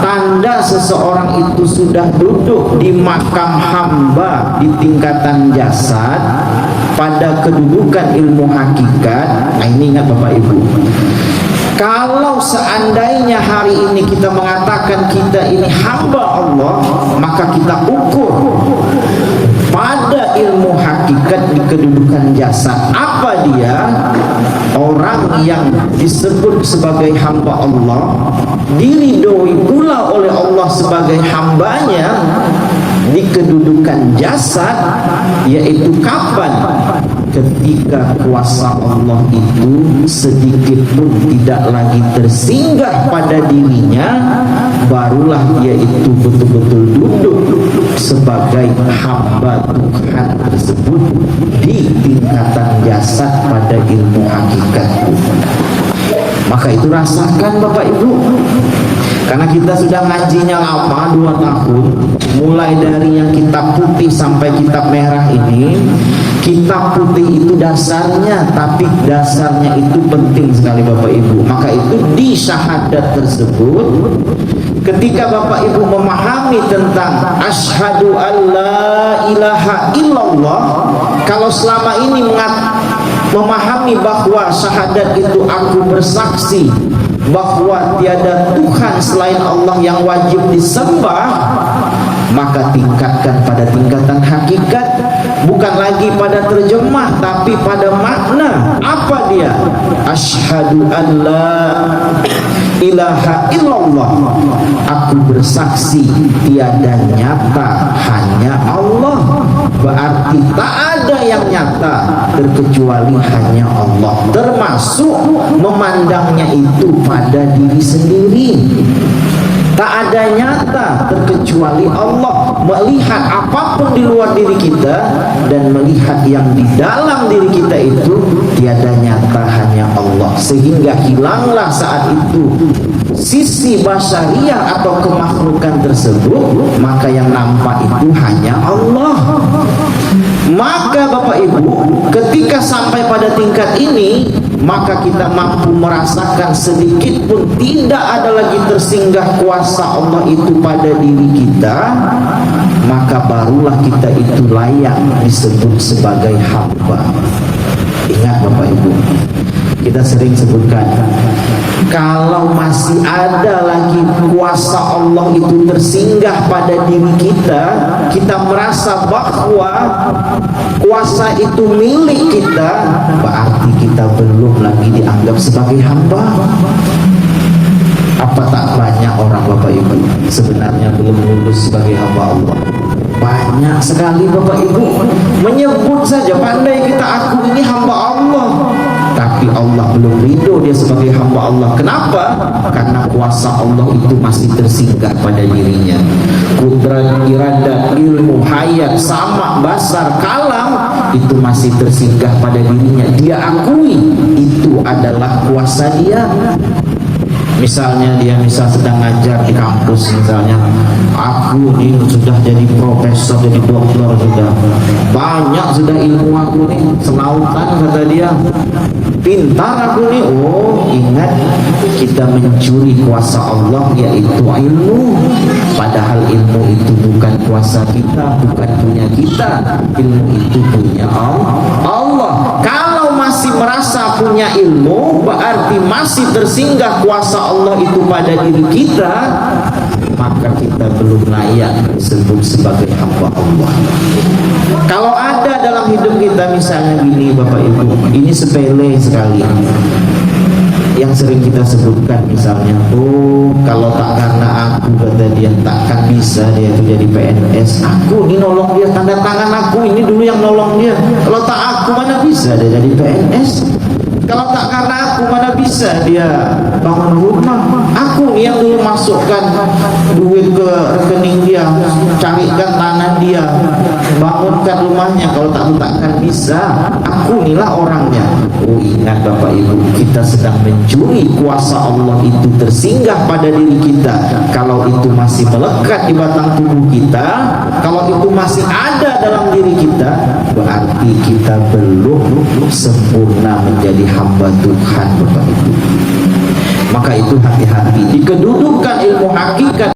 tanda seseorang itu sudah duduk di makam hamba di tingkatan jasad pada kedudukan ilmu hakikat. Nah, ini ingat Bapak Ibu, kalau seandainya hari ini kita mengatakan kita ini hamba Allah, maka kita ukur pada ilmu hakikat di kedudukan jasad. Apa dia? Orang yang disebut sebagai hamba Allah, diridhoi pula oleh Allah sebagai hambanya di kedudukan jasad, yaitu kapan? Ketika kuasa Allah itu sedikit pun tidak lagi tersinggah pada dirinya, barulah dia itu betul-betul duduk sebagai hamba Tuhan tersebut di tingkatan jasad pada ilmu hakikat. Maka itu rasakan Bapak Ibu, karena kita sudah ngajinya lama, 2 tahun, mulai dari yang kitab putih sampai kitab merah ini. Kitab putih itu dasarnya, tapi dasarnya itu penting sekali Bapak Ibu. Maka itu di syahadat tersebut, ketika Bapak Ibu memahami tentang asyhadu alla ilaha illallah, kalau selama ini memahami bahwa syahadat itu aku bersaksi bahwa tiada Tuhan selain Allah yang wajib disembah, maka tingkatkan pada tingkatan hakikat, bukan lagi pada terjemah tapi pada makna. Apa dia? Asyhadu an la ilaha illallah, aku bersaksi tiada nyata hanya Allah. Berarti tak ada yang nyata terkecuali hanya Allah, termasuk memandangnya itu pada diri sendiri. Tak ada nyata terkecuali Allah, melihat apapun di luar diri kita dan melihat yang di dalam diri kita itu tiada nyata hanya Allah. Sehingga hilanglah saat itu sisi basyariah atau kemakhlukan tersebut, maka yang nampak itu hanya Allah. Maka Bapak Ibu, ketika sampai pada tingkat ini, maka kita mampu merasakan sedikit pun tidak ada lagi tersinggah kuasa Allah itu pada diri kita, maka barulah kita itu layak disebut sebagai hamba. Ingat Bapak Ibu, kita sering sebutkan, kalau masih ada lagi kuasa Allah itu tersinggah pada diri kita, kita merasa bahwa kuasa itu milik kita, berarti kita belum lagi dianggap sebagai hamba. Apa tak banyak orang Bapak Ibu sebenarnya belum lulus sebagai hamba Allah? Banyak sekali Bapak Ibu, menyebut saja pandai kita, aku ini hamba Allah, tapi Allah belum ridho dia sebagai hamba Allah. Kenapa? Karena kuasa Allah itu masih tersinggah pada dirinya. Kudrat, iradat, ilmu, hayat, sama, basar, kalam itu masih tersinggah pada dirinya. Dia akui itu adalah kuasa dia. Misalnya dia sedang ngajar di kampus, misalnya, aku ini sudah jadi profesor, jadi doktor, sudah banyak sudah ilmu aku nih, selautan kata dia, pintar aku nih. Oh, ingat, kita mencuri kuasa Allah yaitu ilmu, padahal ilmu itu bukan kuasa kita, bukan punya kita, ilmu itu punya Allah. Kalau masih merasa punya ilmu, berarti masih tersinggah kuasa Allah itu pada diri kita, maka kita belum layak disebut sebagai hamba Allah. Kalau ada dalam hidup kita misalnya gini Bapak Ibu, ini sepele sekali, yang sering kita sebutkan misalnya, oh kalau tak karena aku, kata dia, takkan bisa dia itu jadi PNS. Aku ini nolong dia, tanda tangan aku ini dulu yang nolong dia. Kalau tak aku, mana bisa dia jadi PNS? Kalau tak karena aku, mana bisa dia bangun rumah? Aku yang dulu masukkan duit ke rekening dia, carikan tanah dia, bangunkan rumahnya. Kalau tak takkan bisa. Aku inilah orangnya. Oh, ingat Bapak Ibu, kita sedang mencuri kuasa Allah itu tersinggah pada diri kita. Kalau itu masih melekat di batang tubuh kita, kalau itu masih ada dalam diri kita, berarti kita belum sempurna menjadi hamba Tuhan Bapak Ibu. Maka itu hati-hati di kedudukan ilmu hakikat